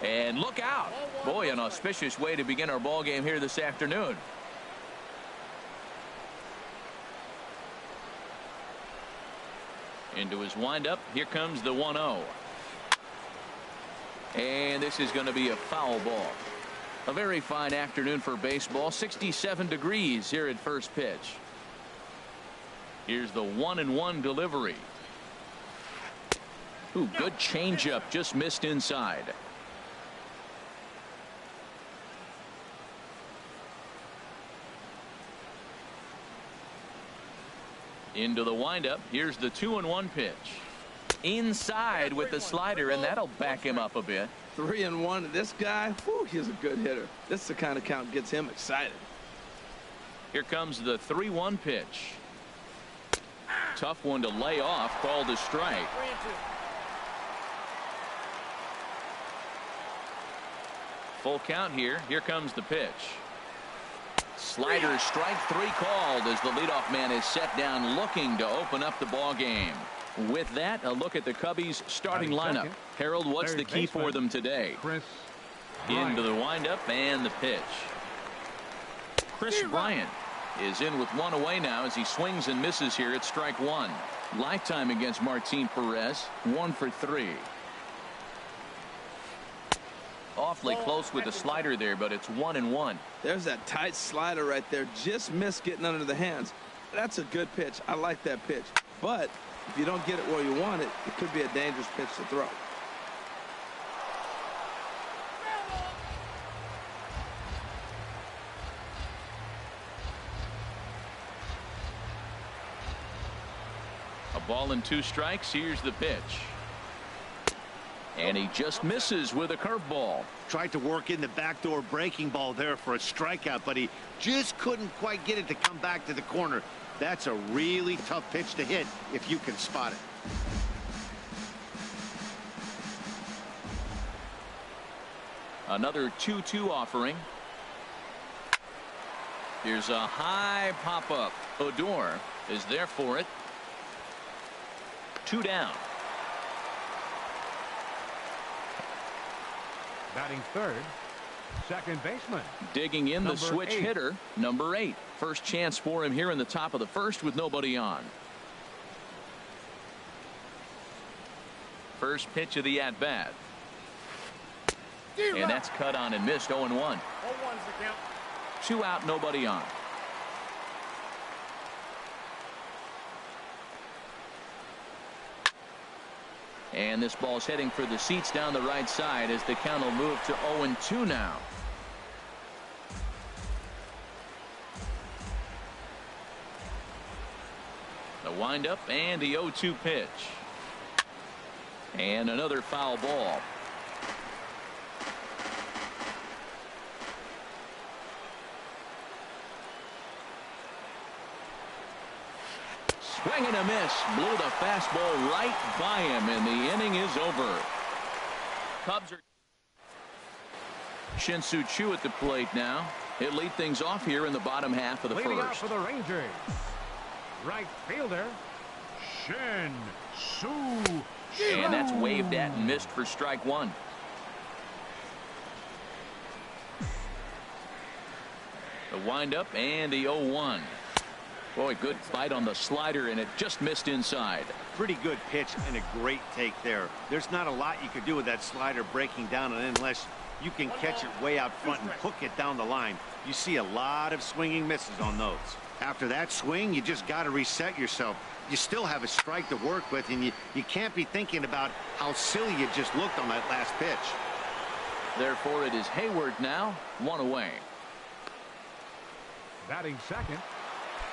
And look out. Boy, an auspicious way to begin our ball game here this afternoon. Into his windup. Here comes the 1-0. And this is going to be a foul ball. A very fine afternoon for baseball. 67 degrees here at first pitch. Here's the 1-1 delivery. Ooh, good changeup. Just missed inside. Into the windup. Here's the 2-1 pitch. Inside with the slider, and that'll back him up a bit. 3-1. This guy, whew, he's a good hitter. This is the kind of count gets him excited. Here comes the 3-1 pitch. Tough one to lay off. Called a strike. Full count here. Here comes the pitch. Slider, strike 3 called as the leadoff man is set down looking to open up the ball game. With that, a look at the Cubbies starting lineup. Harold, what's the key for them today? Into the windup and the pitch. Chris Bryant is in with 1 away now as he swings and misses here at strike 1. Lifetime against Martin Perez, 1 for 3. Awfully close with the slider there, but it's 1-1. There's that tight slider right there. Just missed getting under the hands. That's a good pitch. I like that pitch. But if you don't get it where you want it, it could be a dangerous pitch to throw. A ball and 2 strikes. Here's the pitch. And he just misses with a curveball. Tried to work in the backdoor breaking ball there for a strikeout, but he just couldn't quite get it to come back to the corner. That's a really tough pitch to hit if you can spot it. Another 2-2 offering. Here's a high pop-up. Odor is there for it. 2 down. Batting third, second baseman. Digging in the switch hitter, number 8. First chance for him here in the top of the first with nobody on. First pitch of the at-bat. And that's cut on and missed. 0-1. 2 out, nobody on. And this ball's heading for the seats down the right side as the count will move to 0-2 now. The windup and the 0-2 pitch. And another foul ball. Swing and a miss. Blew the fastball right by him, and the inning is over. Cubs are. Shin-Soo Choo at the plate now. He'll lead things off here in the bottom half of the Leading first. out for the Rangers, right fielder Shin-Soo Choo. And that's waved at and missed for strike 1. The windup and the 0-1. Boy, good bite on the slider, and it just missed inside. Pretty good pitch and a great take there. There's not a lot you could do with that slider breaking down unless you can catch it way out front and hook it down the line. You see a lot of swinging misses on those. After that swing, you just got to reset yourself. You still have a strike to work with, and you can't be thinking about how silly you just looked on that last pitch. Therefore, it is Hayward now, 1 away. Batting second,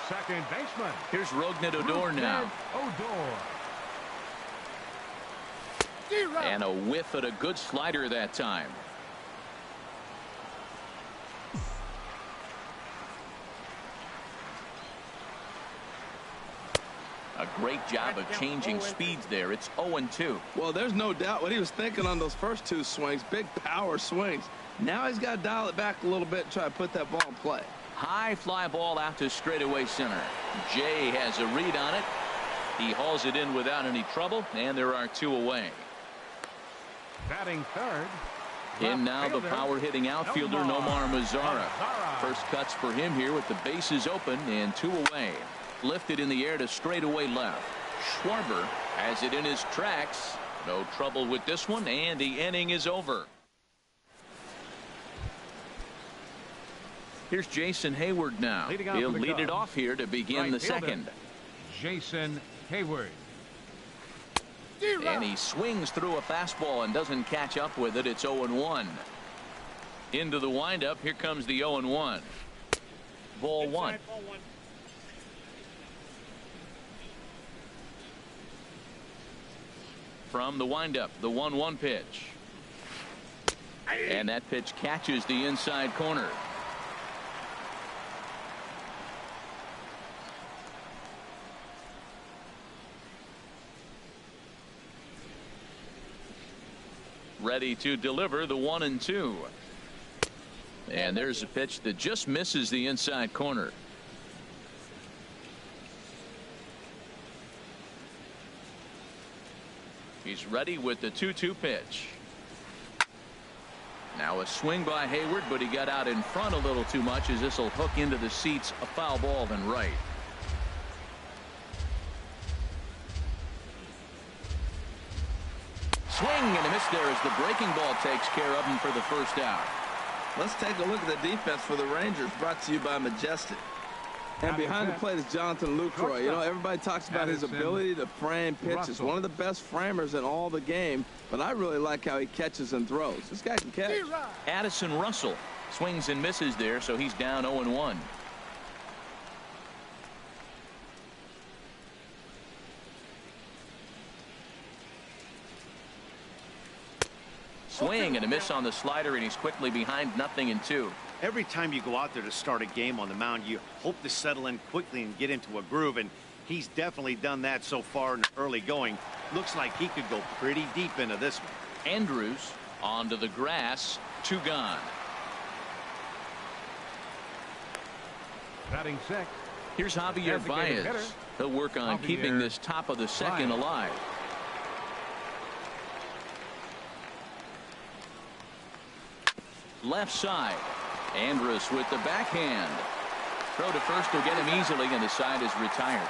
second baseman. Here's Rougned Odor now. Odor. And a whiff at a good slider that time. A great job of changing speeds there. It's 0-2. Well, there's no doubt what he was thinking on those first 2 swings. Big power swings. Now he's got to dial it back a little bit and try to put that ball in play. High fly ball out to straightaway center. Jay has a read on it. He hauls it in without any trouble, and there are 2 away. Batting third, In now the power-hitting outfielder Nomar Mazara. First cuts for him here with the bases open and 2 away. Lifted in the air to straightaway left. Schwarber has it in his tracks. No trouble with this one, and the inning is over. Here's Jason Hayward now. He'll lead it off here to begin the second. Jason Hayward. And he swings through a fastball and doesn't catch up with it. It's 0-1. Into the windup. Here comes the 0-1. Ball one. From the windup, the 1-1 pitch. And that pitch catches the inside corner. Ready to deliver the 1-2. And there's a pitch that just misses the inside corner. He's ready with the 2-2 pitch. Now a swing by Hayward, but he got out in front a little too much as this will hook into the seats. A foul ball and right. Swing and a miss there as the breaking ball takes care of him for the first out. Let's take a look at the defense for the Rangers, brought to you by Majestic. And behind the plate is Jonathan Lucroy. You know, everybody talks about his ability to frame pitches. One of the best framers in all the game, but I really like how he catches and throws. This guy can catch. Addison Russell swings and misses there, so he's down 0-1. Swing and a miss on the slider, and he's quickly behind 0-2. Every time you go out there to start a game on the mound, you hope to settle in quickly and get into a groove, and he's definitely done that so far in the early going. Looks like he could go pretty deep into this one. Andrews onto the grass, 2 gone. Batting sixth. Here's Javier Baez. He'll work on keeping this top of the second alive. Left side. Andrus with the backhand. Throw to first will get him easily, and the side is retired.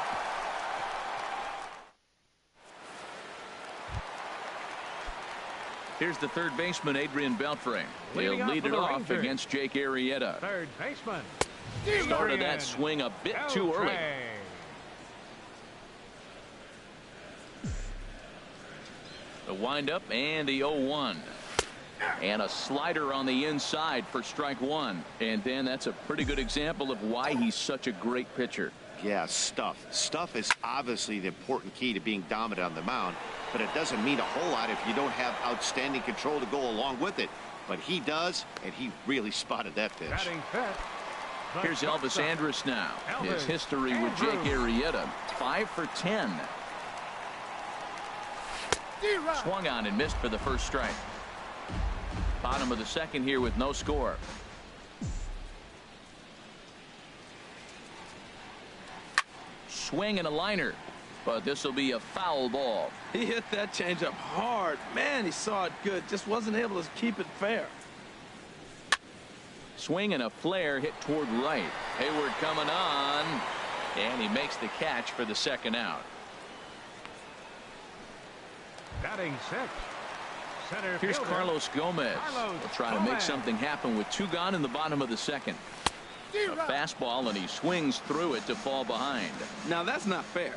Here's the third baseman, Adrian Beltre. He'll lead it off against Jake Arrieta. Third baseman. Started that swing a bit too early. The windup and the 0-1. And a slider on the inside for strike one. And Dan, that's a pretty good example of why he's such a great pitcher. Yeah, stuff. Stuff is obviously the important key to being dominant on the mound, but it doesn't mean a whole lot if you don't have outstanding control to go along with it. But he does, and he really spotted that pitch. Here's Elvis Andrus now. His history with Jake Arrieta, 5 for 10. Swung on and missed for the first strike. Bottom of the second here with no score. Swing and a liner, but this will be a foul ball. He hit that changeup hard. Man, he saw it good. Just wasn't able to keep it fair. Swing and a flare hit toward right. Hayward coming on, and he makes the catch for the second out. Batting sixth. Here's Carlos Gomez. Will try to make something happen with 2 gone in the bottom of the second. A fastball, and he swings through it to fall behind. Now that's not fair.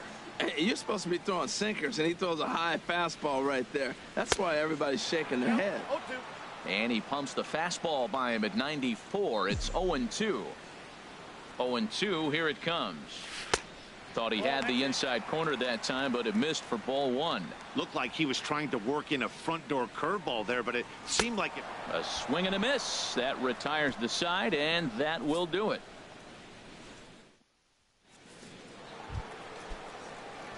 You're supposed to be throwing sinkers, and he throws a high fastball right there. That's why everybody's shaking their head. And he pumps the fastball by him at 94. It's 0-2. 0-2. Here it comes. Thought he had the inside corner that time, but it missed for ball one. Looked like he was trying to work in a front door curveball there, but it seemed like it. A swing and a miss. That retires the side, and that will do it.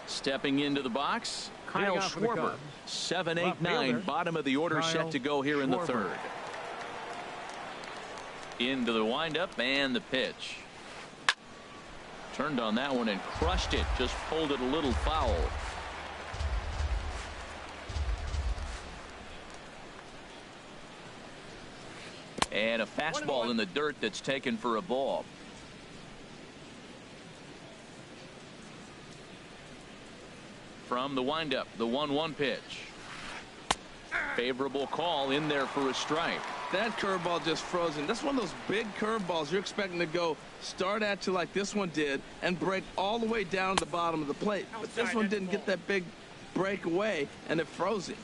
Stepping into the box, Kyle Schwarber. 7, 8, 9, bottom of the order, set to go here in the third. Into the windup and the pitch. Turned on that one and crushed it. Just pulled it a little foul. And a fastball in the dirt that's taken for a ball. From the windup, the 1-1 pitch. Favorable call in there for a strike. That curveball just frozen. That's one of those big curveballs you're expecting to go start at you like this one did and break all the way down to the bottom of the plate. But this one didn't get that big break away, and it froze him.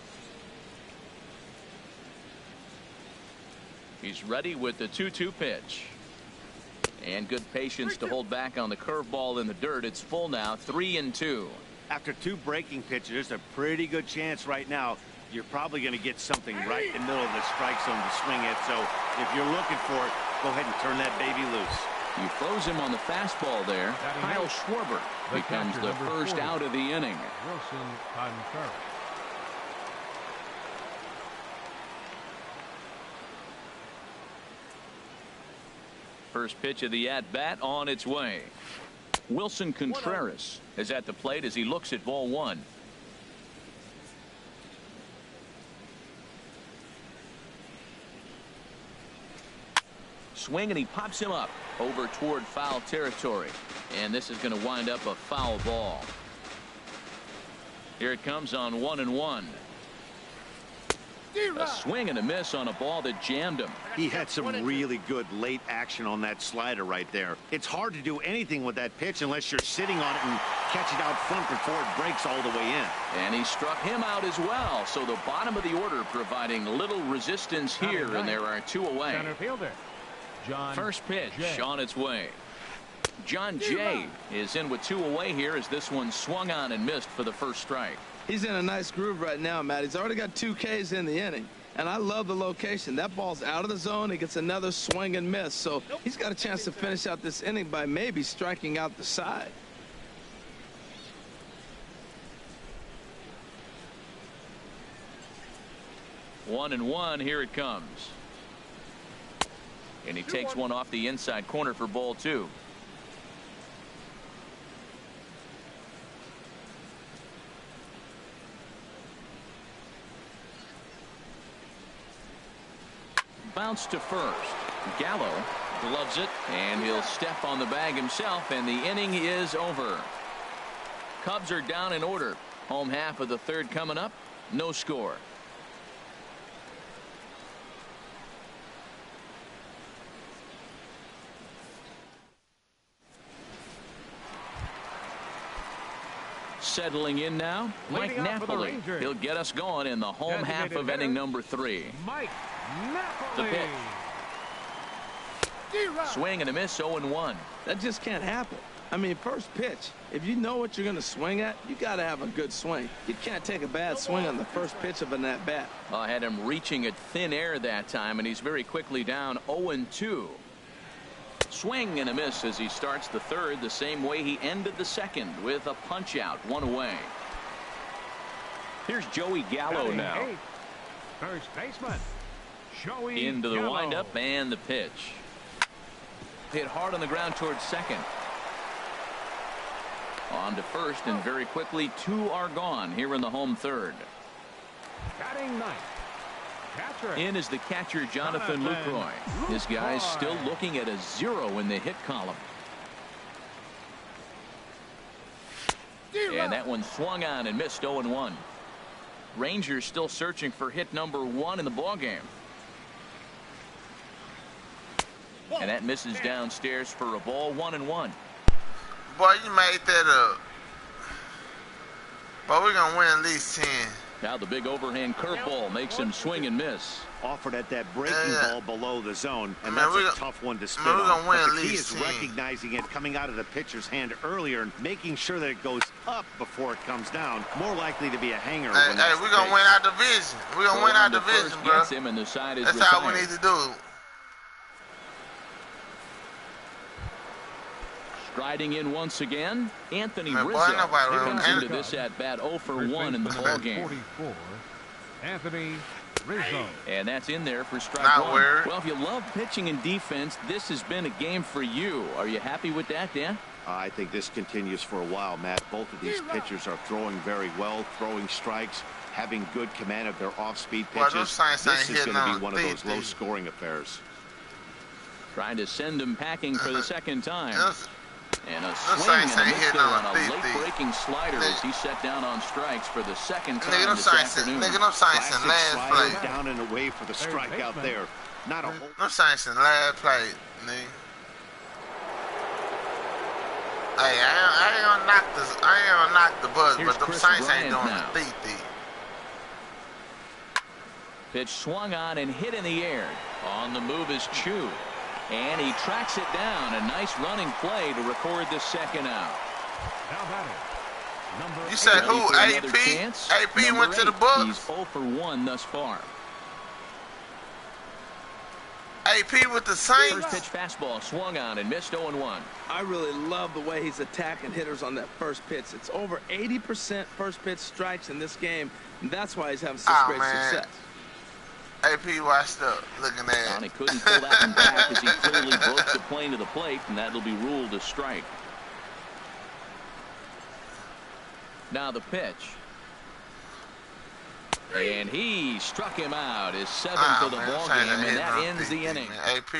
He's ready with the 2-2 pitch. And good patience to hold back on the curveball in the dirt. It's full now, 3-2. After 2 breaking pitches, there's a pretty good chance right now you're probably going to get something right in the middle of the strike zone to swing at. So if you're looking for it, go ahead and turn that baby loose. You froze him on the fastball there. Kyle Schwarber becomes the first out of the inning. Wilson Contreras. First pitch of the at-bat on its way. Wilson Contreras is at the plate as he looks at ball 1. Swing, and he pops him up over toward foul territory. And this is going to wind up a foul ball. Here it comes on 1-1. A swing and a miss on a ball that jammed him. He had some really good late action on that slider right there. It's hard to do anything with that pitch unless you're sitting on it and catch it out front before it breaks all the way in. And he struck him out as well. So the bottom of the order providing little resistance here, and there are 2 away. Center fielder, John First pitch Jay. on its way. John Jay is in with 2 away here as this one swung on and missed for the first strike. He's in a nice groove right now, Matt. He's already got 2 Ks in the inning. And I love the location. That ball's out of the zone. He gets another swing and miss. So he's got a chance to finish out this inning by maybe striking out the side. One and one. Here it comes. And he takes one off the inside corner for ball 2. Bounce to first. Gallo gloves it, and he'll step on the bag himself, and the inning is over. Cubs are down in order. Home half of the 3rd coming up. No score. Settling in now, Mike Napoli. He'll get us going in the home half of inning number 3. Mike Napoli. The pitch. Swing and a miss, 0-1. That just can't happen. I mean, first pitch, if you know what you're going to swing at, you got to have a good swing. You can't take a bad swing on the first pitch of an at-bat. I had him reaching at thin air that time, and he's very quickly down 0-2. Swing and a miss as he starts the 3rd the same way he ended the 2nd with a punch out, 1 away. Here's Joey Gallo now. First baseman Joey into the Gallo. windup and the pitch. Hit hard on the ground towards 2nd. On to 1st, and very quickly 2 are gone here in the home 3rd. Batting 9th. Catcher. In is the catcher, Jonathan Lucroy. This guy's still looking at a 0 in the hit column. And that one swung on and missed, 0-1. Rangers still searching for hit number 1 in the ballgame. And that misses downstairs for a ball, 1-1. Boy, you made that up. But we're going to win at least 10. Now the big overhand curveball makes him swing and miss. Offered at that breaking ball below the zone, and that's a tough one to spin we're on. gonna win But at the key least is 10. recognizing it coming out of the pitcher's hand earlier and making sure that it goes up before it comes down. More likely to be a hanger. Hey, we're going to win our division. We're going to win our division, bro. Gets him, and the side is That's retired. how we need to do. Striding in once again, Anthony Man, boy, Rizzo. nobody He really comes cares. into this at-bat 0 for 1 in the ballgame. 44, Anthony Rizzo. And that's in there for strike Not 1. worried. Well, if you love pitching and defense, this has been a game for you. Are you happy with that, Dan? I think this continues for a while, Matt. Both of these pitchers are throwing very well, throwing strikes, having good command of their off-speed Well, pitches. those Saints ain't This is hitting going to on be one of those deep. low-scoring affairs. Trying to send him packing for the second time. And a Them swing and Saints a ain't miss hitting there on on a a late-breaking slider as he set down on strikes for the second time Nigga, them this Saints, afternoon. nigga, them Saints in Classic last slider place. down and away for the strikeout there. Not a whole. Them Saints in last place, nigga. Hey, I ain't gonna knock the buzz, Here's but them Chris Saints Bryant ain't doing now. the thief. Pitch swung on and hit in the air. On the move is Chu. And he tracks it down. A nice running play to record the second out. Now batting. You said who? AP? AP went to the Bucks? He's 0 for 1 thus far. AP with the Saints? First pitch fastball swung on and missed 0-1. I really love the way he's attacking hitters on that first pitch. It's over 80% first pitch strikes in this game, and that's why he's having such great success. AP washed up looking at Johnny couldn't pull that one back as he clearly broke the plane to the plate, and that'll be ruled a strike. Now the pitch. And he struck him out. His seventh of the ball game, and that ends the inning. AP.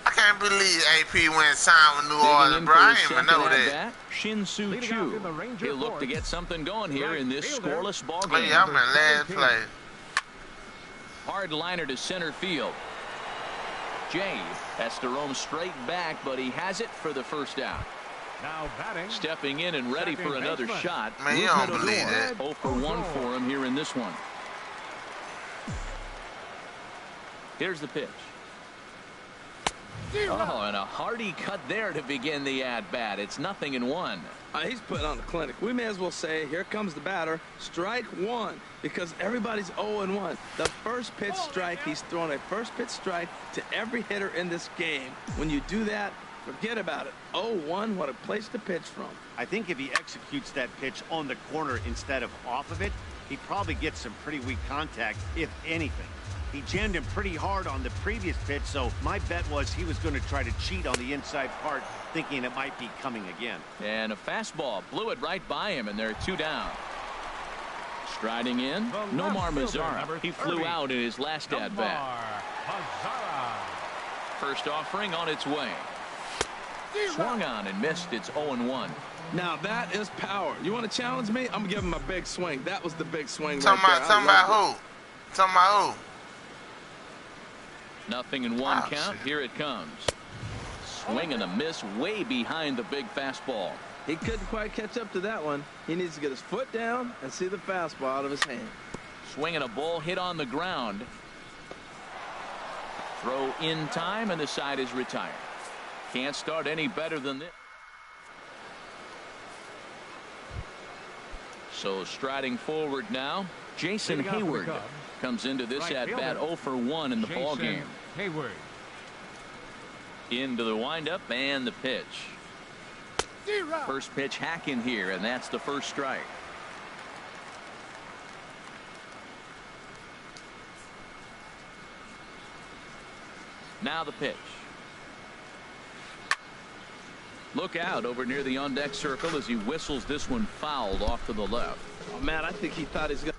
I can't believe AP went and signed with New Orleans, bro. I didn't even know that. Shin-Soo Choo. He'll look to get something going here in this scoreless ball game. Yeah, I'm in last place. Hard liner to center field. Jay has to roam straight back, but he has it for the first out. Now batting. Stepping in and ready for another shot. Man, you don't believe that. 0 for 1 for him here in this one. Here's the pitch. Oh, and a hearty cut there to begin the at-bat. It's 0-1. He's putting on the clinic. We may as well say, here comes the batter. Strike one, because everybody's 0-1. The first pitch strike, he's thrown a first pitch strike to every hitter in this game. When you do that, forget about it. 0-1, what a place to pitch from. I think if he executes that pitch on the corner instead of off of it, he probably gets some pretty weak contact, if anything. He jammed him pretty hard on the previous pitch, so my bet was he was going to try to cheat on the inside part, thinking it might be coming again. And a fastball blew it right by him, and they're 2 down. Striding in, Nomar Mazara. He flew out in his last at-bat. First offering on its way. Swung on and missed. It's 0-1. Now that is power. You want to challenge me? I'm going to give him a big swing. That was the big swing Talking right there. Talking about who? 0-1 count. Here it comes. Swing and a miss way behind the big fastball. He couldn't quite catch up to that one. He needs to get his foot down and see the fastball out of his hand. Swinging a ball hit on the ground. Throw in time, and the side is retired. Can't start any better than this. So striding forward now, Jason Hayward comes into this at-bat 0 for 1 in the ball game. Hayward. Into the windup and the pitch. First pitch hacking here, and that's the first strike. Now the pitch. Look out over near the on-deck circle as he whistles this one fouled off to the left. Oh, man, I think he thought he's going to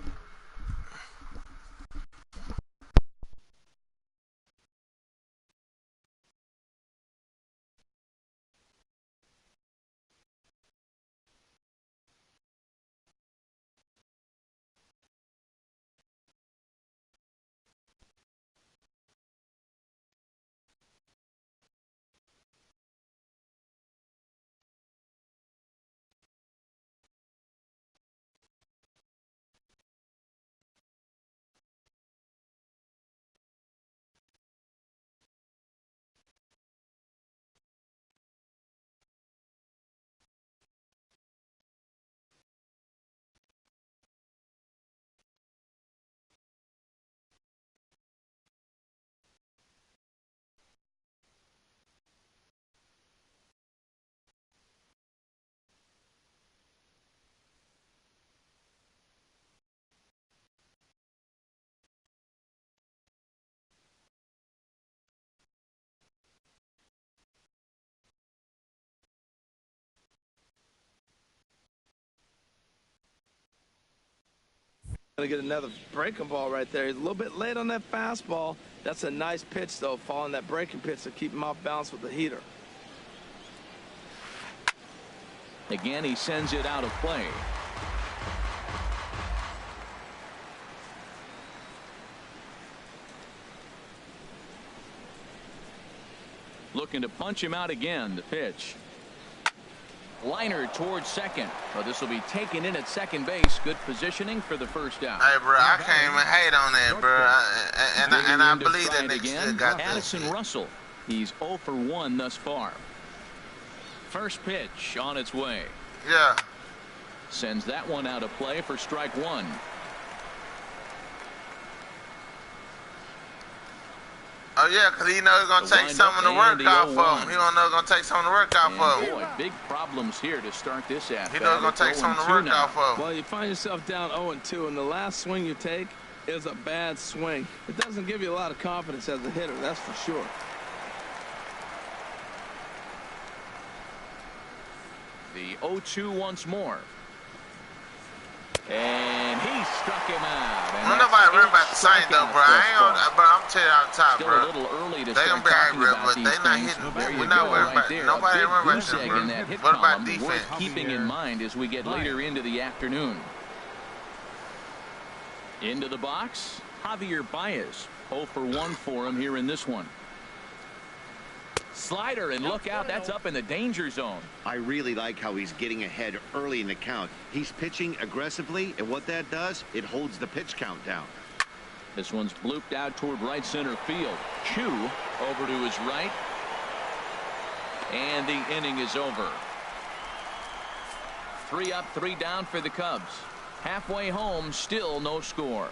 Gonna get another breaking ball right there. He's a little bit late on that fastball. That's a nice pitch, though, following that breaking pitch to keep him off balance with the heater. Again, he sends it out of play. Looking to punch him out again. The pitch. Liner towards second. Well, this will be taken in at second base. Good positioning for the first out. Hey, bro, I can't even hate on that, bro. And I believe that nigga still got Addison that. Russell. He's 0 for 1 thus far. First pitch on its way. Yeah. Sends that one out of play for strike one. Oh, yeah, because he knows he's going to take something to work off of him. He don't know he's going to take something to work off of him. Boy, big problems here to start this at. He knows he's going to take something to work off of him. Well, you find yourself down 0-2, and the last swing you take is a bad swing. It doesn't give you a lot of confidence as a hitter, that's for sure. The 0-2 once more. And he struck him out. Well, nobody worry about the same, though, bro. But I'm telling you out top, Still bro. a little early to they start gonna be talking right, about but these they not things. hitting. We're not worried about it. Nobody worry about that, bro. In that hit What about column, defense? worth keeping in mind as we get later into the afternoon. Into the box, Javier Baez. 0 for 1 for him here in this one. Slider, and look out, that's up in the danger zone. I really like how he's getting ahead early in the count. He's pitching aggressively, and what that does, it holds the pitch count down. This one's blooped out toward right center field. Chu over to his right. And the inning is over. 3 up, 3 down for the Cubs. Halfway home, still no score.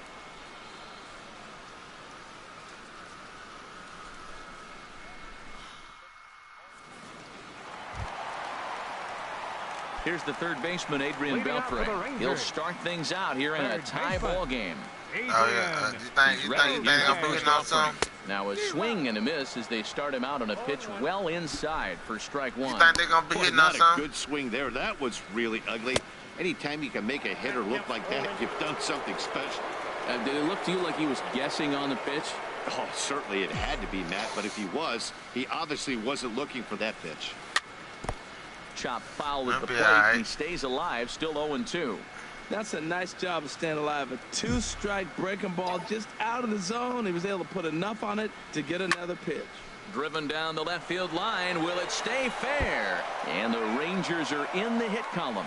Here's the third baseman, Adrian Beltre. He'll start things out here in a tie ball game. Oh, yeah. You think he's going to be hitting on something? Now a swing and a miss as they start him out on a pitch well inside for strike one. You think they're going to be hitting on something? Not a good swing there. That was really ugly. Anytime you can make a hitter look like that, you've done something special. Did it look to you like he was guessing on the pitch? Oh, certainly it had to be, Matt, but if he was, he obviously wasn't looking for that pitch. Chop foul with the plate. Right. He stays alive, still 0-2. That's a nice job of staying alive. A 2-strike breaking ball just out of the zone. He was able to put enough on it to get another pitch. Driven down the left field line. Will it stay fair? And the Rangers are in the hit column.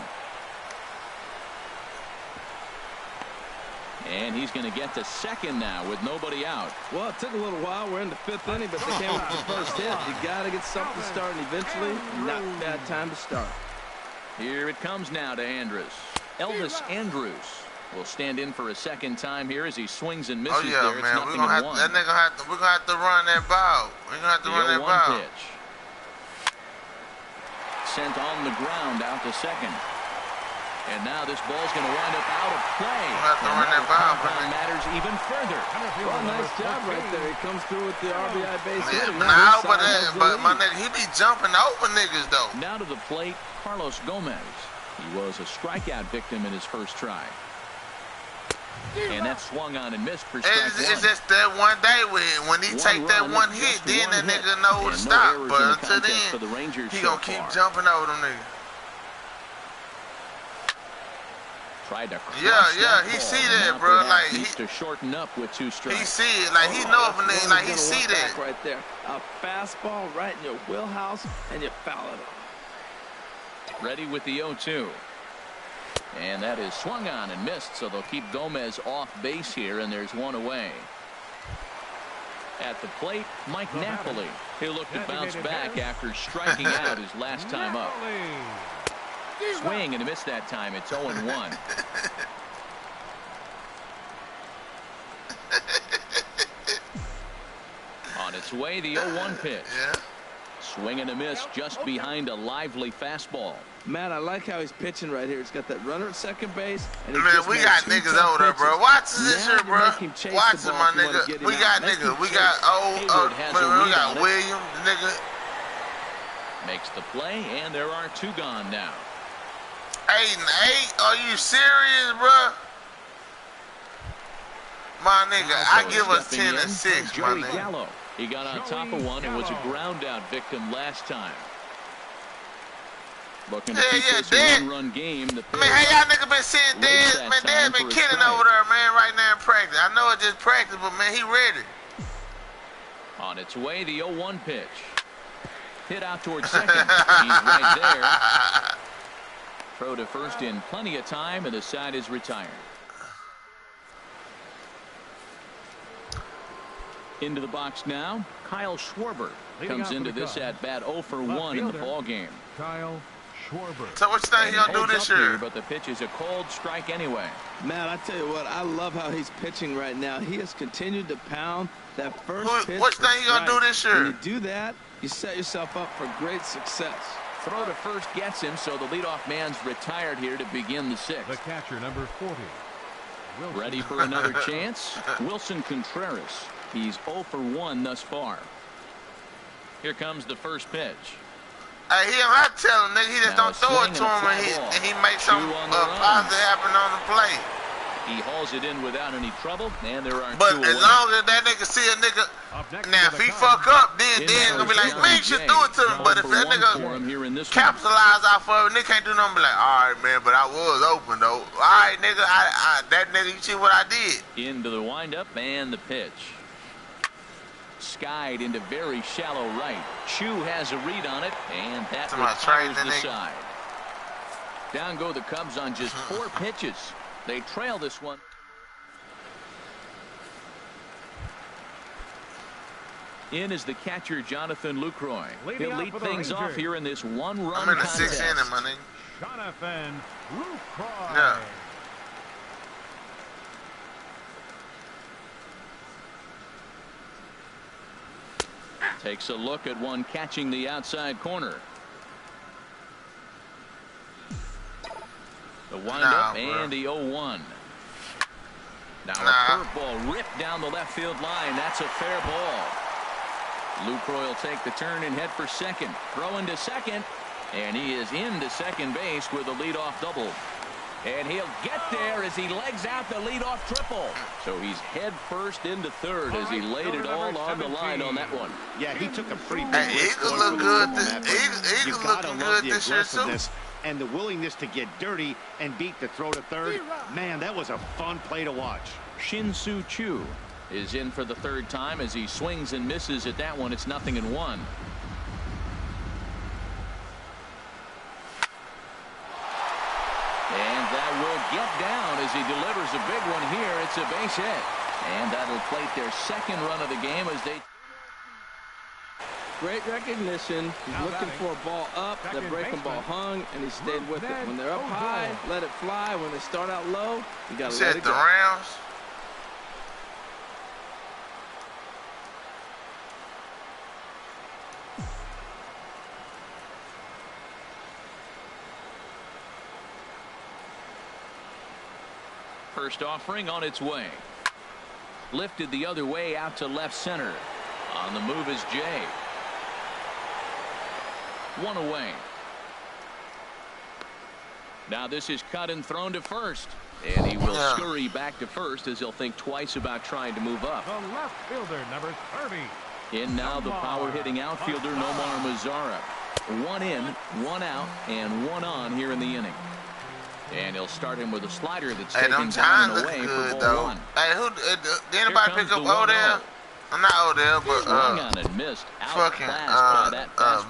And he's going to get to second now with nobody out. Well, it took a little while. We're in the 5th inning, but they came with the first hit. You got to get something started eventually. Not a bad time to start. Here it comes now to Andrus. Elvis Andrus will stand in for a second time here as he swings and misses. Oh, yeah, there. man. We're going to have to run that ball. We're going to have to run that ball. Pitch. Sent on the ground out to second. And now this ball's going to wind up out of play. We'll have to run that ball. Matters even further. Well, nice job right there. He comes through with the RBI base hit. Nah, but my nigga, he be jumping over niggas, though. Now to the plate, Carlos Gomez. He was a strikeout victim in his first try. And that swung on and missed for strike one. It's just that one day when he take that one hit, then that nigga know to stop. But until then, he going to keep jumping over them niggas. Tried to yeah, he see that, bro. Like he to shorten up with 2 strikes. He see it, like he know if a nigga, like he see that. Right there, a fastball right in your wheelhouse, and you foul it off. Ready with the 0-2, and that is swung on and missed. So they'll keep Gomez off base here, and there's one away. At the plate, Mike Napoli. He'll look to bounce back after striking out his last time up. Swing and a miss that time. It's 0-1. On its way, the 0-1 pitch. Yeah. Swing and a miss just behind a lively fastball. Man, I like how he's pitching right here. He's got that runner at second base. And man, we got niggas over there, bro. Watch this shit, bro. Watch it, my nigga. We got niggas. We got we got Williams, nigga. Makes the play, and there are 2 gone now. 8-8? Are you serious, bro? My nigga, I give us 10 and 6, my Joey nigga. Gallo. He got on top of one and was a ground out victim last time. Looking to keep this run game. I mean, how y'all nigga been sitting dead? Man, Dad's been killing over there, man, right now in practice. I know it's just practice, but man, he ready. On its way, the 0-1 pitch. Hit out towards second. He's right there. Throw to first in plenty of time, and the side is retired. Into the box now, Kyle Schwarber comes into this at bat 0 for 1 in the ball game. Kyle Schwarber. So what you think he gonna do this year? But the pitch is a cold strike anyway. Man, I tell you what, I love how he's pitching right now. He has continued to pound that first pitch. What you think he gonna do this year? When you do that, you set yourself up for great success. Throw to first gets him, so the leadoff man's retired here to begin the sixth. The catcher, number 40. Wilson. Ready for another chance? Wilson Contreras. He's 0 for 1 thus far. Here comes the first pitch. Hey, he don't have to tell him, nigga. He just don't throw it to him, and he makes something positive happen on the plate. He hauls it in without any trouble, and there are But as long as that nigga see a nigga, now if he fuck up, then gonna be like, man, you should do it to him. But if that nigga capitalize off of it, nigga can't do nothing. Be like, all right, man, but I was open though. All right, nigga, that nigga, you see what I did? Into the windup and the pitch. Skied into very shallow right. Chu has a read on it, and that retires the side. Down go the Cubs on just 4 pitches. They trail this one. In is the catcher, Jonathan Lucroy. He'll lead things off here in this one-run contest. I'm in the 6th inning, my nigga. Jonathan Lucroy. Yeah. Takes a look at one catching the outside corner. The windup and the 0-1. Now a curveball ripped down the left field line. That's a fair ball. Lucroy will take the turn and head for second. Throwing to second, and he is into second base with a leadoff double. And he'll get there as he legs out the leadoff triple. So he's head first into third as he laid it all on the line on that one. Yeah, he took a pretty big risk. Eagles look good. Eagles looking good this year too. And the willingness to get dirty and beat the throw to third. Man, that was a fun play to watch. Shin-Soo Choo is in for the third time as he swings and misses at that one. It's 0-1. And that will get down as he delivers a big one here. It's a base hit. And that'll plate their second run of the game as they... Great recognition. He's looking for a ball up. The breaking ball hung, and he stayed with it. When they're up high, let it fly. When they start out low, you got to let it go. The Rams. First offering on its way. Lifted the other way out to left center. On the move is Jay. One away. Now this is cut and thrown to first. And he will scurry back to first as he'll think twice about trying to move up. The left fielder, number 30. In now the power-hitting outfielder, Nomar Mazara. 1 in, 1 out, and 1 on here in the inning. And he'll start him with a slider that's taken down and away for ball 1. Hey, did anybody pick up Odell? I'm not Odell, but on and missed. fucking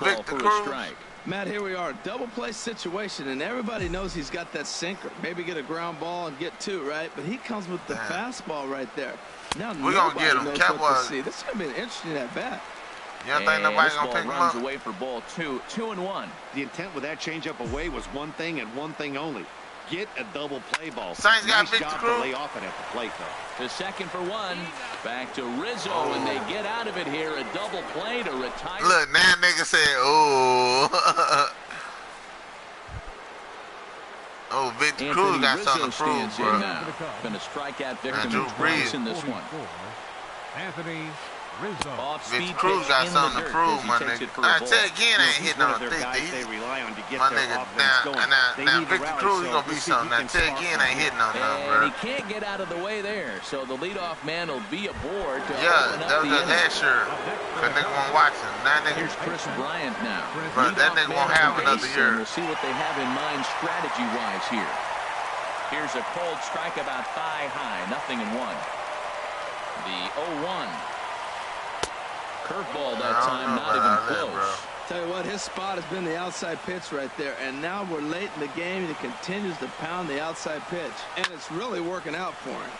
Victor Cruz. Matt, here we are, double play situation, and everybody knows he's got that sinker. Maybe get a ground ball and get 2, right? But he comes with the fastball right there. Now we're gonna get him. This is gonna be an interesting at bat. You don't think nobody's gonna pick him up? Runs away for ball 2, 2-1. The intent with that changeup away was one thing and one thing only. Get a double play ball. Saints got nice job to lay off it at the plate, though. The second for 1. Back to Rizzo, and they get out of it here. A double play to retire. Look, now nigga said, oh. Oh, Victor Cruz got something to prove, bro. Been a strikeout victim twice in this one. Anthony Off-speed Cruz pitch got in something the to dirt prove, as he my takes nigga. it for a I ball. tell you again, I ain't He's hitting one on of their thick. guys they rely on to get My their nigga, offense going. now They need to Victor rally, Cruz is so gonna be we'll see if something. he Now can tell you spark again, I ain't one. hitting on nothing, And bro. he can't get out of the way there, so the leadoff man will be aboard to Yeah, open that up was the just inning. that shirt. Cause nigga won't watch him. That nigga, Here's Chris Bryant now. but that Leadoff nigga man won't on have base, another and year. we'll see what they have in mind strategy-wise here. Here's a cold strike about thigh high, 0-1. The 0-1. Curveball that time, not even close. Tell you what, his spot has been the outside pitch right there, and now we're late in the game, and he continues to pound the outside pitch, and it's really working out for him.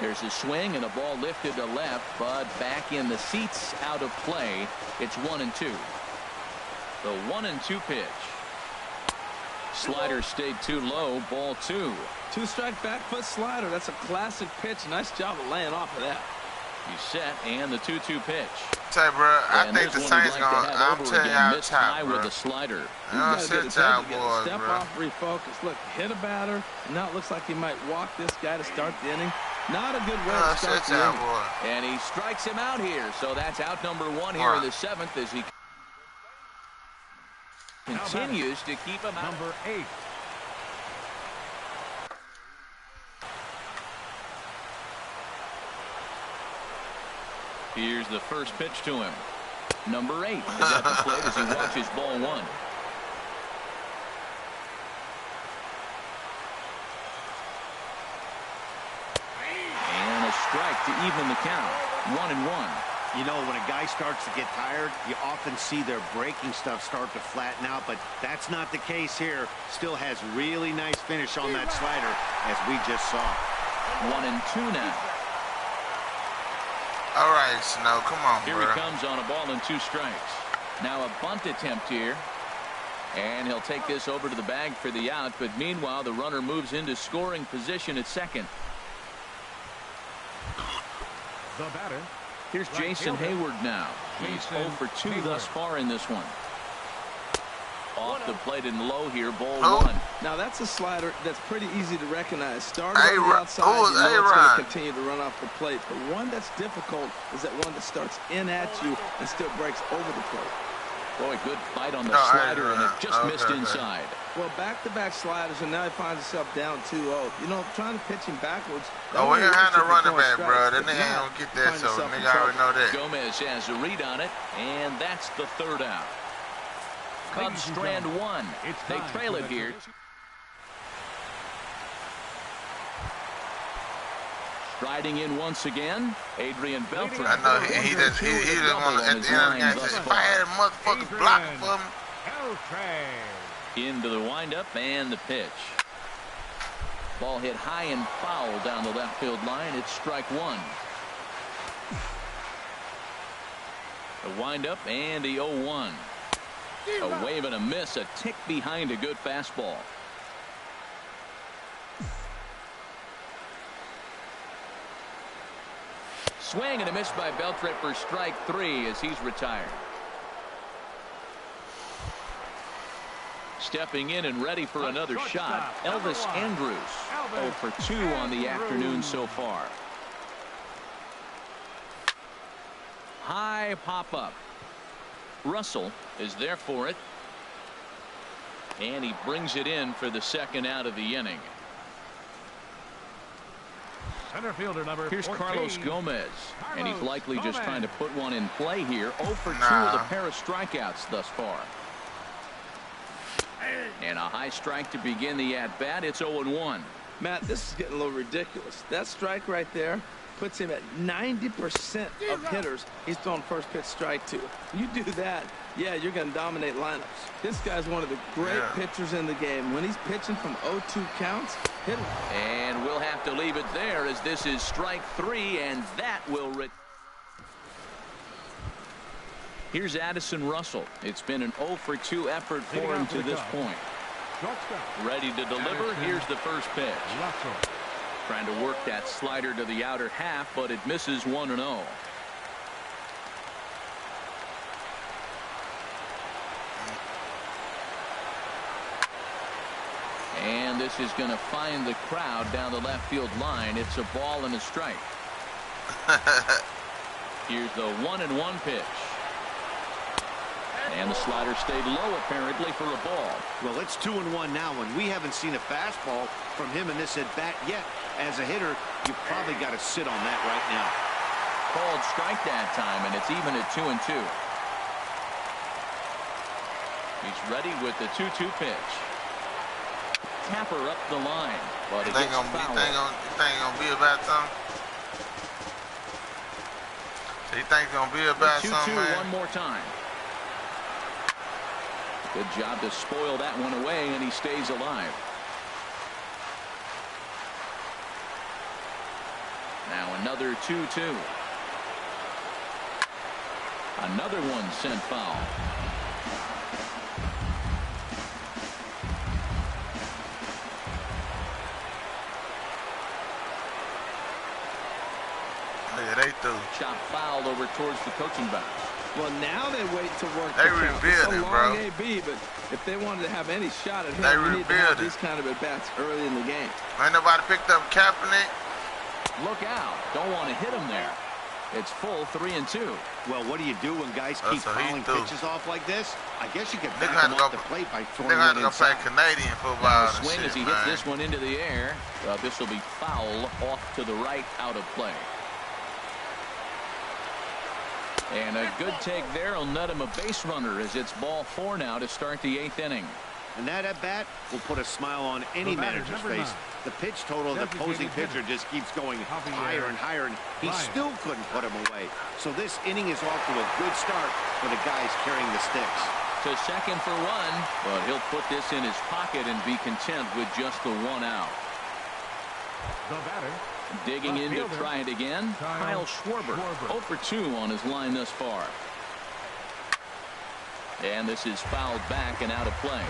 There's a swing and a ball lifted to left, but back in the seats, out of play. It's 1-2. The 1-2 pitch. Slider stayed too low, ball 2. Two-strike back foot slider. That's a classic pitch. Nice job of laying off of that. He's set, and the 2-2 pitch. Tell you, bro, I And think there's the one we'd Saints like to gonna. have I'm over telling again. y'all, Missed high top, with bro. the slider. You gotta Sit get his tight, head together. boys, Step bro. off, refocus. Look, hit a batter, and now it looks like he might walk this guy to start the inning. Not a good way to start Sit the tight, inning. boy. And he strikes him out here. So that's out number 1 here in the 7th as he continues to keep him out. Number 8. Here's the first pitch to him. Number 8 is at the plate as he watches ball 1. And a strike to even the count. 1-1. You know, when a guy starts to get tired, you often see their breaking stuff start to flatten out, but that's not the case here. Still has really nice finish on that slider, as we just saw. 1-2 now. All right, Snow, come on, Here bro. he comes on a ball and 2 strikes. Now a bunt attempt here. And he'll take this over to the bag for the out, but meanwhile the runner moves into scoring position at second. The batter. Here's Jason Hayward now. He's 0 for 2 thus far in this one. Off the plate and low here, ball 1. Now that's a slider that's pretty easy to recognize. Started A-Rod. on the outside, Oh, you know it's A-Rod. going to continue to run off the plate. The one that's difficult is that one that starts in at you and still breaks over the plate. Boy, good fight on the No, slider, and it just okay, missed okay. inside. Well, back-to-back sliders, and now he finds himself down 2-0. You know, trying to pitch him backwards. Oh, we ain't had no running back, strikes, bro. That but nigga ain't now gonna get you that, find so yourself in nigga already trouble. know that. Gomez has a read on it, and that's the 3rd out. Cubs strand 1. They trail it here. Striding in once again, Adrian Beltre. I know he just want to, at the end of the game, say, if I had motherfuckers blocking for me. Into the windup and the pitch. Ball hit high and foul down the left field line. It's strike 1. The windup and the 0-1. A wave and a miss, a tick behind a good fastball. Swing and a miss by Beltre for strike 3 as he's retired. Stepping in and ready for another shot, Elvis Andrus. 0 for 2 on the afternoon so far. High pop-up. Russell is there for it. And he brings it in for the 2nd out of the inning. Center fielder number Here's 14. Carlos Gomez. And he's likely just trying to put one in play here. 0 for 2 with a pair of strikeouts thus far. And a high strike to begin the at-bat. It's 0-1. Matt, this is getting a little ridiculous. That strike right there puts him at 90% of hitters he's thrown first pitch strike to. You do that, yeah, you're going to dominate lineups. This guy's one of the great pitchers in the game. When he's pitching from 0-2 counts, hit him. And we'll have to leave it there as this is strike 3, and that will Here's Addison Russell. It's been an 0 for 2 effort for him to this point. Ready to deliver. Here's the first pitch. Trying to work that slider to the outer half, but it misses 1-0. And this is going to find the crowd down the left field line. It's a ball and a strike. Here's the 1-1 pitch. And the slider stayed low, apparently, for a ball. Well, it's 2-1 now, and we haven't seen a fastball from him in this at-bat yet. As a hitter, you probably got to sit on that right now. Called strike that time, and it's even at 2-2. He's ready with the 2-2 pitch. Tapper up the line, but it gets fouled. You think it's gonna be about something? You think it's gonna be about something, man? 2-2 one more time. Good job to spoil that one away, and he stays alive. Now another 2-2. Another one sent foul. Yeah, they threw. Shot fouled over towards the coaching box. Well, now they wait to work. They rebuilding, bro. AB, but if they wanted to have any shot at him, they we need to have rebuilding. these kind of at-bats early in the game. Ain't nobody picked up Kaepernick. Look out. Don't want to hit him there. It's full 3-2. Well, what do you do when guys keep fouling pitches off like this? I guess you could back them off the plate by throwing it inside. They're going to go play Canadian football. Swing as he hits this one into the air. This will be foul off to the right, out of play. And a good take there will nut him a base runner as it's ball 4 now to start the 8th inning. And that at-bat will put a smile on any manager's face. The pitch total of the opposing pitcher just keeps going higher and higher, and he still couldn't put him away. So this inning is off to a good start for the guys carrying the sticks. To second for 1, but he'll put this in his pocket and be content with just the 1 out. The batter. Digging in to try it again, Kyle Schwarber. 0 for 2 on his line thus far. And this is fouled back and out of play.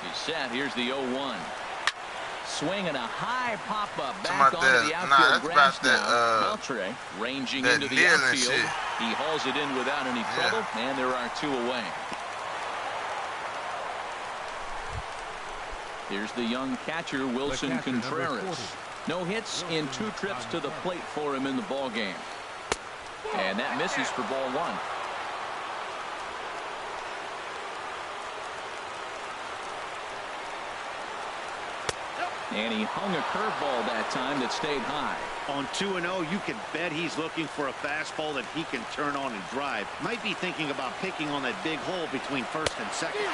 He's set. Here's the 0-1. Swing and a high pop-up back onto the outfield grass now. Beltre ranging into the outfield. He hauls it in without any trouble, and there are 2 away. Here's the young catcher, Wilson Contreras. No hits in 2 trips to the plate for him in the ball game. And that misses for ball 1. And he hung a curveball that time that stayed high. On 2-0, you can bet he's looking for a fastball that he can turn on and drive. Might be thinking about picking on that big hole between first and second.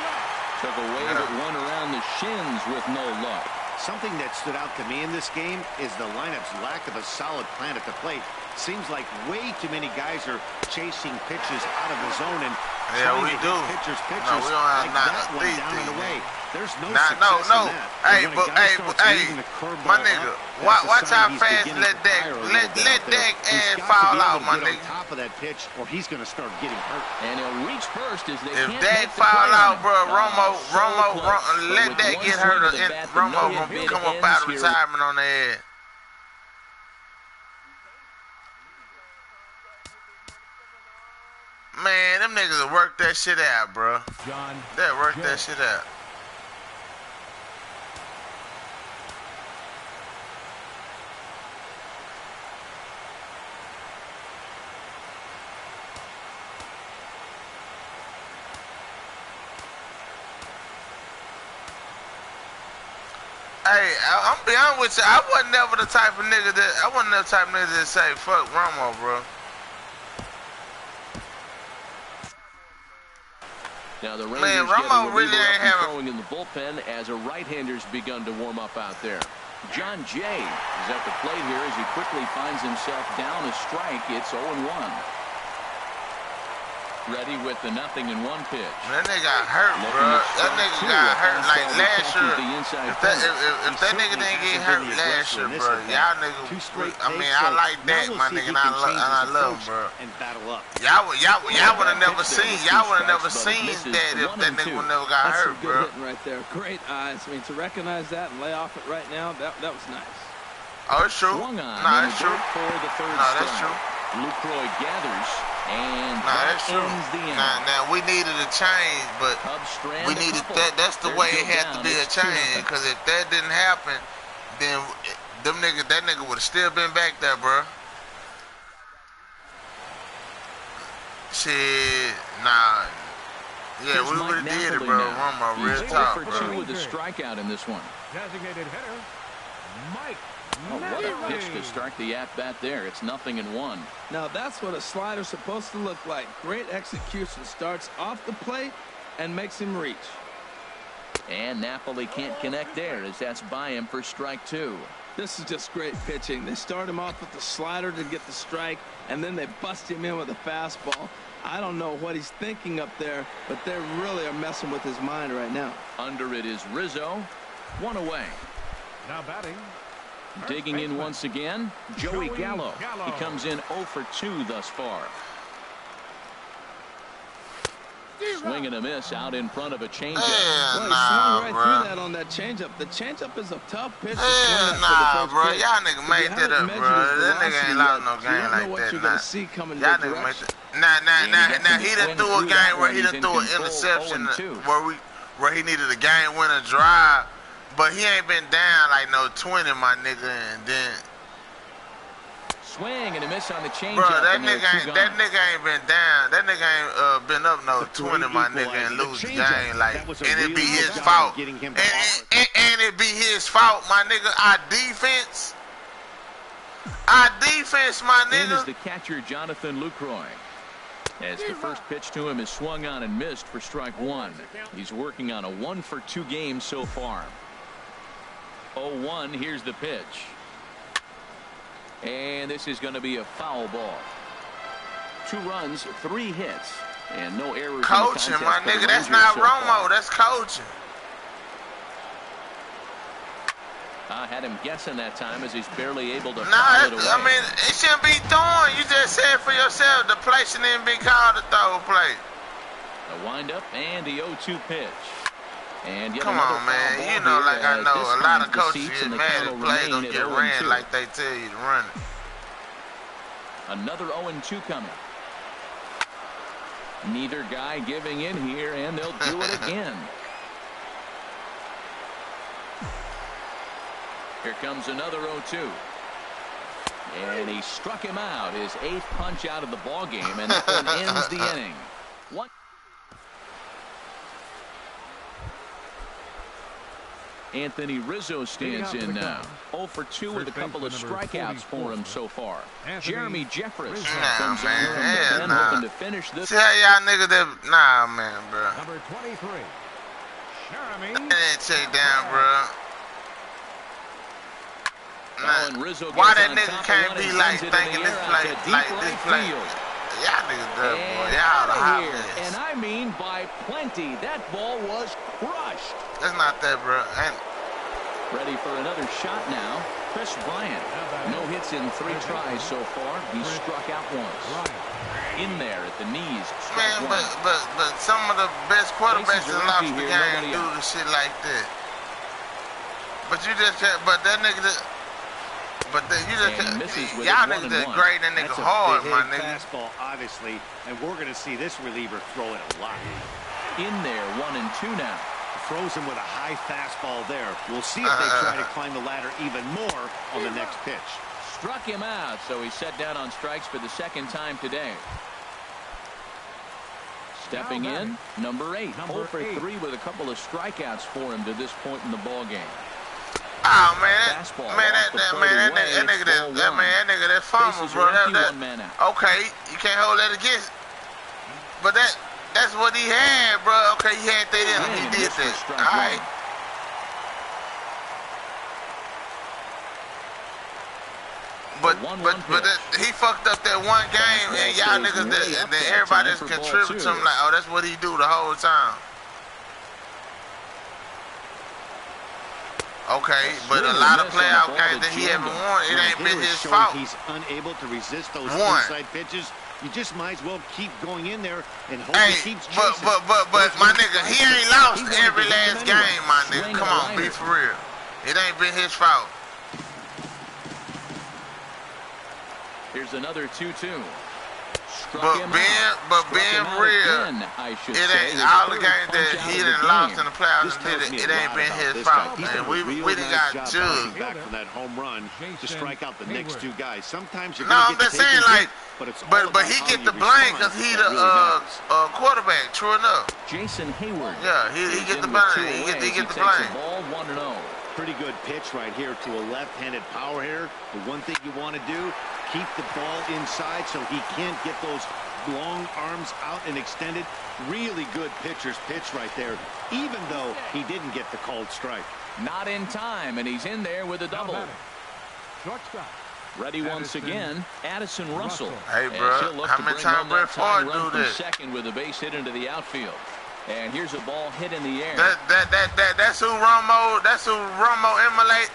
Took a wave at one around the shins with no luck. Something that stood out to me in this game is the lineup's lack of a solid plan at the plate. Seems like way too many guys are chasing pitches out of the zone and trying to hit pitchers we don't have like that one down and away. There's no success in that. Hey, my nigga, watch how fast let Dak and foul out, my nigga. On top of that pitch, or he's going to start getting hurt. And he'll reach first as they if can't Dak make the foul play out, bro, on him. Romo, let Dak get hurt, and Romo gonna come up out of retirement on the head. Man, them niggas will work that shit out, bro. They'll work that shit out. Hey, I'm be honest with you. I wasn't never the type of nigga that say fuck Romo, bro. Now the Rangers Romo really ain't having throwing in the bullpen as a right-hander's begun to warm up out there. John Jay is at the plate here as he quickly finds himself down a strike. It's 0-1. Ready with the 0-1 pitch. That nigga got hurt, bro. That nigga got hurt like last year. If that nigga didn't get hurt last year, bro, y'all niggas. I mean, I like that, my nigga, and I love him, bro. Y'all would have never seen. Y'all would have never seen that if that nigga would never got hurt, bro. Hitting right there, great eyes. I mean, to recognize that and lay off it right now, that was nice. Oh, it's true. Nah, it's true. No, that's true. Lucroy gathers and that's true. Now we needed a change, but we needed that. That's the way it had to be a change. Because if that didn't happen, then that nigga would have still been back there, bro. Shit, nah. Yeah, we would have did it, bro. One more real talk, bro. 0 for 2 with a strikeout in this one. Designated hitter, Mike. Oh, what a pitch to start the at-bat there. It's 0-1. Now that's what a slider's supposed to look like. Great execution. Starts off the plate and makes him reach. And Napoli can't connect there as that's by him for strike 2. This is just great pitching. They start him off with the slider to get the strike, and then they bust him in with a fastball. I don't know what he's thinking up there, but they really are messing with his mind right now. Under it is Rizzo. 1 away. Now batting. Digging in once again, Joey Gallo. He comes in 0 for 2 thus far. Swing and a miss out in front of a changeup. Well, he swung right through that on that changeup. The changeup is a tough pitch to swing nah, at bro. Y'all nigga made that up, bro. That nigga ain't lost no game like that. Y'all nigga made that. Now he done threw a game where he done threw an interception where he needed a game-winner drive, but he ain't been down like no 20, my nigga, and then. Swing and a miss on the changeup. Bro, that nigga ain't been down. That nigga ain't been up no 20, my nigga, and lose the game. Like, and it be his fault. And it be his fault, my nigga. Our defense, my nigga. And is the catcher Jonathan Lucroy. As the first pitch to him is swung on and missed for strike 1. He's working on a 1 for 2 game so far. 0-1. Here's the pitch. And this is going to be a foul ball. 2 runs, 3 hits, and no errors. Coaching, my nigga. That's not Romo. That's coaching. I had him guessing that time as he's barely able to. Nah, I mean, it shouldn't be throwing. You just said for yourself the play shouldn't even be called a throw play. A windup and the 0-2 pitch. And come on, man. You know, like I know, a lot of coaches get mad if plays don't get ran like they tell you to run it. Another 0-2 coming. Neither guy giving in here, and they'll do it again. Here comes another 0-2. And he struck him out. His 8th punch out of the ball game, and that one ends the inning. One. Anthony Rizzo stands in now. 0 for 2 with a couple of strikeouts for him so far. Jeremy Jeffress comes on from the pen, hoping to finish this. See how y'all niggas that, nah, man, bro. Number 23, Jeremy. That ain't take down, bro. Nah. Why that nigga can't be like thinking this play, like this play? Y'all niggas done, boy. Y'all the hot mess. And I mean by plenty. That ball was crushed. That's not that, bro. Ready for another shot now. Chris Bryant. No hits in 3 tries so far. He struck out once. In there at the knees. Man, but some of the best quarterbacks in lost the game do the shit like that. But you just can't. But that nigga. But you just y'all niggas that grade that nigga hard, my nigga. Fastball, obviously, and we're gonna see this reliever throw it a lot. In there, 1 and 2 now. Throws him with a high fastball there. We'll see if they try to climb the ladder even more on the next pitch. Struck him out, so he's set down on strikes for the 2nd time today. Stepping in, number 8. 0 for 3 with a couple of strikeouts for him to this point in the ball game. Oh man, that nigga that fumble, bro. Okay, you can't hold that against. But that's what he had, bro. Okay, he had that in him. He did that. All right. But he fucked up that one game, and y'all niggas that everybody just contribute to him like, oh, that's what he do the whole time. Okay, but a lot of playoff games that he haven't won, it ain't been his fault. He's unable to resist those inside pitches. You just might as well keep going in there and hope he keeps chasing. But my nigga, he ain't lost every last game, my nigga. Come on, be for real. It ain't been his fault. Here's another 2-2. But being real, it ain't all the games that he done lost in the playoffs. It ain't been his fault, and we done got jugged. Back from that home run to strike out the next two guys. Sometimes you're I'm just saying, like, but he get the blame because he the quarterback. True enough. Jason Hayward. Yeah, he get the blame. He get the blame. Ball 1-0. Pretty good pitch right here to a left-handed power hitter. The one thing you want to do, keep the ball inside so he can't get those long arms out and extended. Really good pitcher's pitch right there, even though he didn't get the called strike. Not in time, and he's in there with a double. Shortstop. Ready once again, Addison Russell. Hey, bro, how many times Brett Favre do this? Second with a base hit into the outfield. And here's a ball hit in the air. That's who Romo. That's who Romo emulate.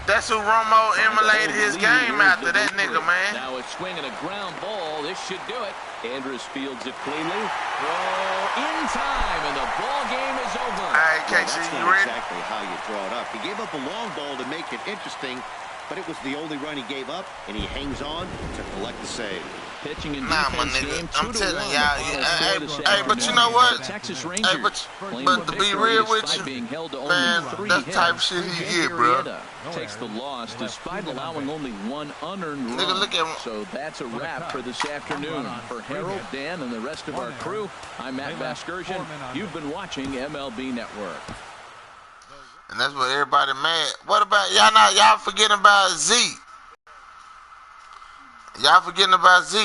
That's who Romo emulated his game after that nigga, man. Now it's swinging a ground ball. This should do it. Andrus fields it cleanly. Throw in time, and the ball game is over. All right, Casey, you ready? Exactly how you draw it up. He gave up a long ball to make it interesting, but it was the only run he gave up, and he hangs on to collect the save. Pitching in my nigga, I'm telling y'all. Hey, but you know what? Texas Hey, Rangers but to be real with you, man, that's the type of shit he get, bro. Takes the loss despite allowing only one unearned run. Nigga, look at him. So that's a wrap for this afternoon. For Harold, Dan, and the rest of our crew, I'm Matt Vasgersian. You've been watching MLB Network. And that's what everybody mad. What about y'all? Y'all forgetting about Z? Y'all forgetting about Z?